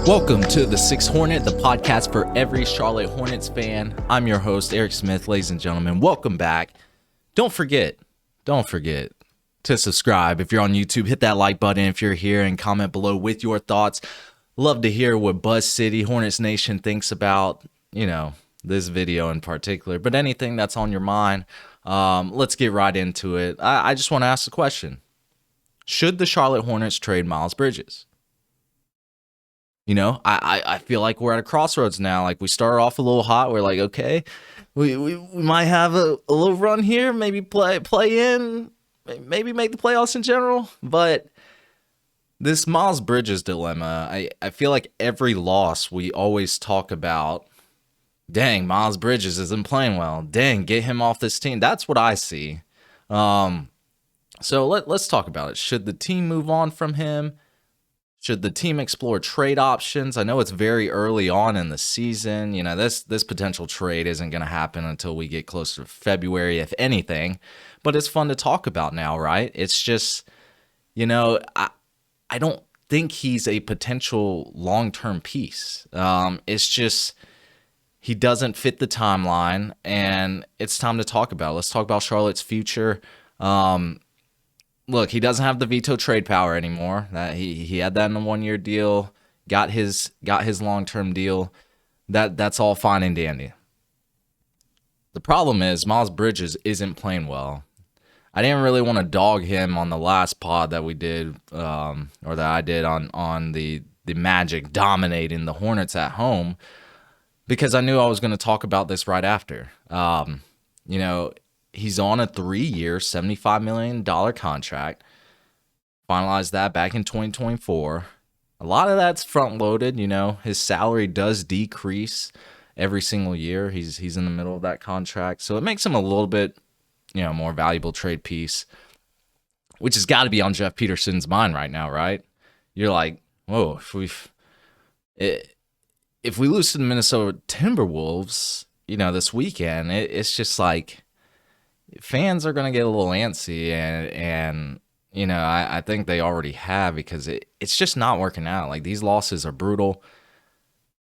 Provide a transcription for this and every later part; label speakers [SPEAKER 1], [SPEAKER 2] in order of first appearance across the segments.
[SPEAKER 1] Welcome to the Sixth Hornet, the podcast for every Charlotte Hornets fan. I'm your host, Eric Smith. Ladies and gentlemen, welcome back. Don't forget to subscribe. If you're on YouTube, hit that like button if you're here and comment below with your thoughts. Love to hear what Buzz City, Hornets Nation thinks about, this video in particular, but anything that's on your mind. Let's get right into it. I just want to ask the question. Should the Charlotte Hornets trade Miles Bridges? I feel like we're at a crossroads now. Like, we started off a little hot. We're like, okay, we might have a little run here, maybe play in, maybe make the playoffs in general. But this Miles Bridges dilemma, I feel like every loss we always talk about, dang, Miles Bridges isn't playing well. Dang, get him off this team. That's what I see. So let's talk about it. Should the team move on from him? Should the team explore trade options? I know it's very early on in the season. This potential trade isn't going to happen until we get closer to February, if anything. But it's fun to talk about now, right? It's just, I don't think he's a potential long-term piece. It's just he doesn't fit the timeline, and it's time to talk about it. Let's talk about Charlotte's future. Look, he doesn't have the veto trade power anymore. That he had that in a 1-year deal, got his long-term deal. That's all fine and dandy. The problem is Miles Bridges isn't playing well. I didn't really want to dog him on the last pod that we did, or that I did on the Magic dominating the Hornets at home, because I knew I was going to talk about this right after. He's on a 3-year, $75 million contract. Finalized that back in 2024. A lot of that's front-loaded. His salary does decrease every single year. He's in the middle of that contract. So it makes him a little bit, more valuable trade piece, which has got to be on Jeff Peterson's mind right now, right? You're like, whoa, if we lose to the Minnesota Timberwolves, this weekend, it's just like, fans are going to get a little antsy, and I think they already have, because it's just not working out. Like, these losses are brutal.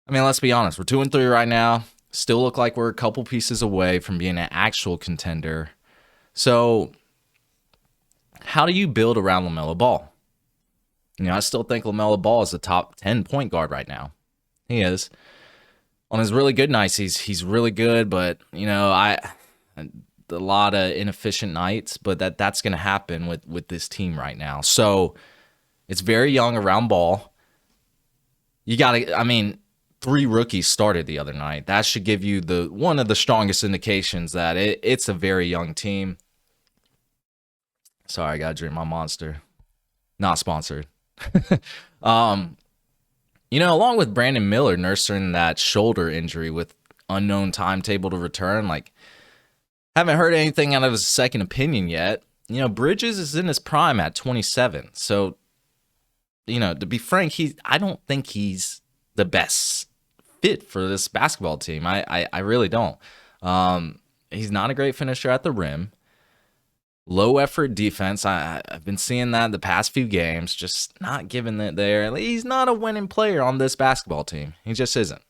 [SPEAKER 1] I mean, let's be honest. We're 2-3 right now. Still look like we're a couple pieces away from being an actual contender. So how do you build around LaMelo Ball? I still think LaMelo Ball is the top 10 point guard right now. He is. On his really good nights, he's really good, but, a lot of inefficient nights, but that's going to happen with this team right now. So it's very young around Ball. You got to, 3 rookies started the other night. That should give you one of the strongest indications that it's a very young team. Sorry, I got to drink my Monster. Not sponsored. Along with Brandon Miller nursing that shoulder injury with unknown timetable to return, haven't heard anything out of his second opinion yet. Bridges is in his prime at 27. So, to be frank, I don't think he's the best fit for this basketball team. I really don't. He's not a great finisher at the rim. Low effort defense. I've been seeing that the past few games, just not giving it there. He's not a winning player on this basketball team. He just isn't.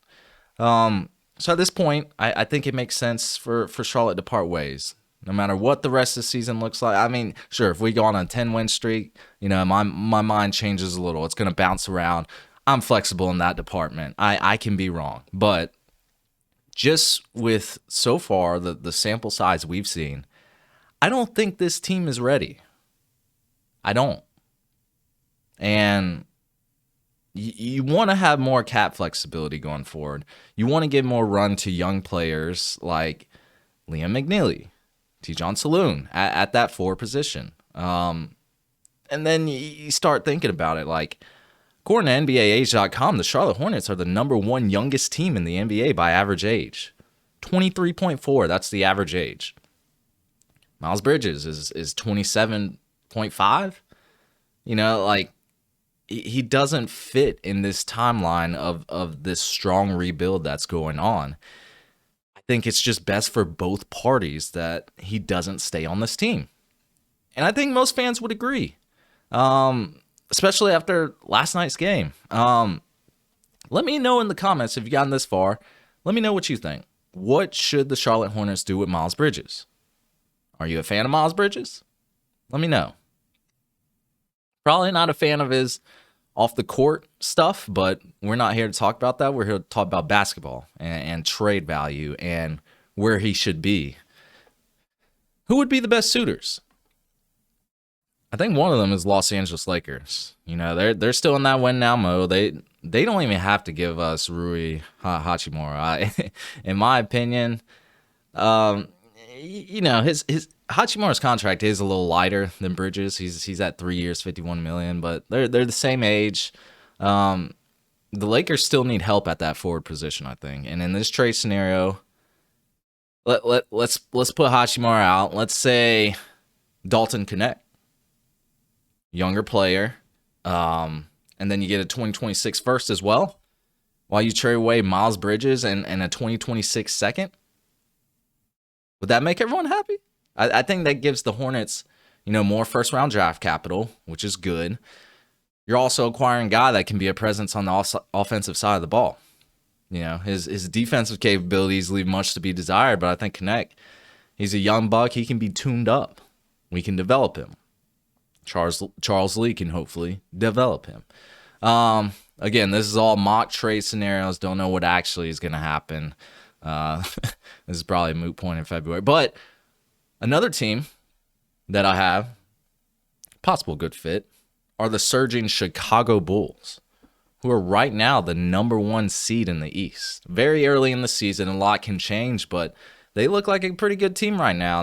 [SPEAKER 1] So at this point, I think it makes sense for Charlotte to part ways, no matter what the rest of the season looks like. Sure, if we go on a 10-win streak, my mind changes a little. It's going to bounce around. I'm flexible in that department. I can be wrong. But just with, so far, the sample size we've seen, I don't think this team is ready. I don't. And you want to have more cap flexibility going forward. You want to give more run to young players like Liam McNeely, T-John Saloon at that 4 position. And then you start thinking about it. Like, according to NBAage.com, the Charlotte Hornets are the number 1 youngest team in the NBA by average age. 23.4, that's the average age. Miles Bridges is 27.5. He doesn't fit in this timeline of this strong rebuild that's going on. I think it's just best for both parties that he doesn't stay on this team. And I think most fans would agree, especially after last night's game. Let me know in the comments if you've gotten this far. Let me know what you think. What should the Charlotte Hornets do with Miles Bridges? Are you a fan of Miles Bridges? Let me know. Probably not a fan of his off the court stuff, but we're not here to talk about that. We're here to talk about basketball and trade value and where he should be. Who would be the best suitors? I think one of them is Los Angeles Lakers. You know, they're still in that win now mode. They don't even have to give us Rui Hachimura. In my opinion, you know, his Hachimura's contract is a little lighter than Bridges. He's at 3 years, $51 million, but they're the same age. The Lakers still need help at that forward position, I think. And in this trade scenario, let's put Hachimura out. Let's say Dalton Connect, younger player, and then you get a 2026 first as well, while you trade away Miles Bridges and a 2026 second. Would that make everyone happy? I think that gives the Hornets, you know, more first-round draft capital, which is good. You're also acquiring a guy that can be a presence on the offensive side of the ball. You know, his defensive capabilities leave much to be desired, but I think Connect, he's a young buck. He can be tuned up. We can develop him. Charles Lee can hopefully develop him. Again, this is all mock trade scenarios. Don't know what actually is going to happen. This is probably a moot point in February. But another team that I have, possible good fit, are the surging Chicago Bulls, who are right now the #1 seed in the East. Very early in the season, a lot can change, but they look like a pretty good team right now.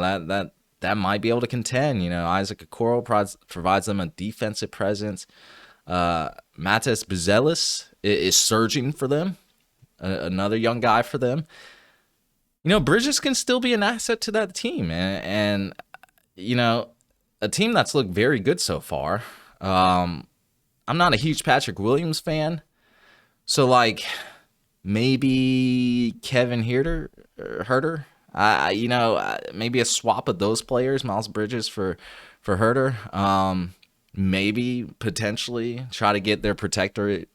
[SPEAKER 1] That might be able to contend. You know, Isaac Okoro provides them a defensive presence. Matas Buzelis is surging for them, another young guy for them. You know, Bridges can still be an asset to that team, and you know, a team that's looked very good so far. I'm not a huge Patrick Williams fan, so like maybe Kevin Huerter. You know, maybe a swap of those players, Miles Bridges for Huerter. Maybe potentially try to get their protected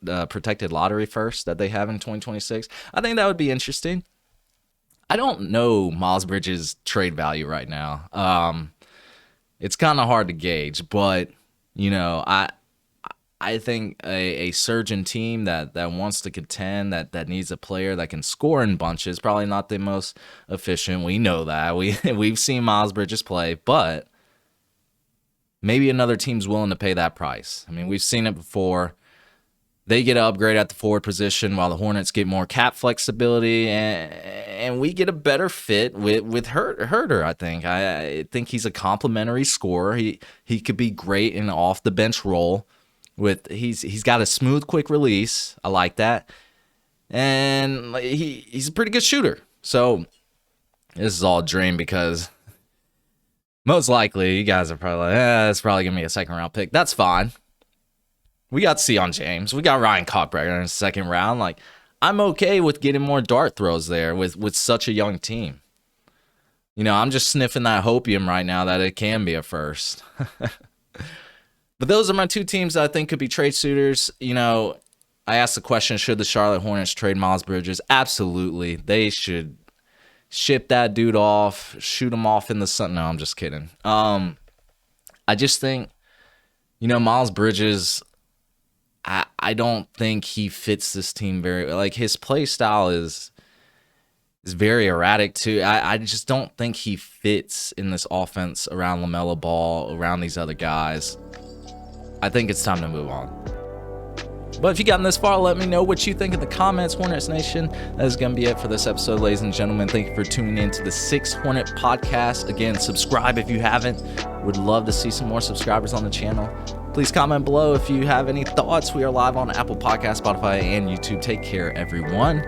[SPEAKER 1] lottery first that they have in 2026. I think that would be interesting. I don't know Miles Bridges' trade value right now. It's kind of hard to gauge, but you know, I think a surging team that wants to contend, that needs a player that can score in bunches, probably not the most efficient. We know that. We've seen Miles Bridges play, but maybe another team's willing to pay that price. I mean, we've seen it before. They get an upgrade at the forward position while the Hornets get more cap flexibility, and we get a better fit with Huerter, I think. I think he's a complimentary scorer. He could be great in an off-the-bench role. He's got a smooth, quick release. I like that. And he's a pretty good shooter. So this is all a dream because most likely you guys are probably like, it's probably going to be a second-round pick. That's fine. We got Sion James. We got Ryan Cockbrecker in the second round. Like, I'm okay with getting more dart throws there with such a young team. You know, I'm just sniffing that hopium right now that it can be a first. But those are my two teams that I think could be trade suitors. You know, I asked the question, should the Charlotte Hornets trade Miles Bridges? Absolutely. They should ship that dude off, shoot him off in the sun. No, I'm just kidding. I just think, you know, Miles Bridges, I don't think he fits this team very, like, his play style is very erratic too. I just don't think he fits in this offense around LaMelo Ball, around these other guys. I think it's time to move on. But if you gotten this far, let me know what you think in the comments, Hornets Nation. That is going to be it for this episode, ladies and gentlemen. Thank you for tuning in to the 6 Hornet Podcast. Again, subscribe if you haven't. Would love to see some more subscribers on the channel. Please comment below if you have any thoughts. We are live on Apple Podcasts, Spotify, and YouTube. Take care, everyone.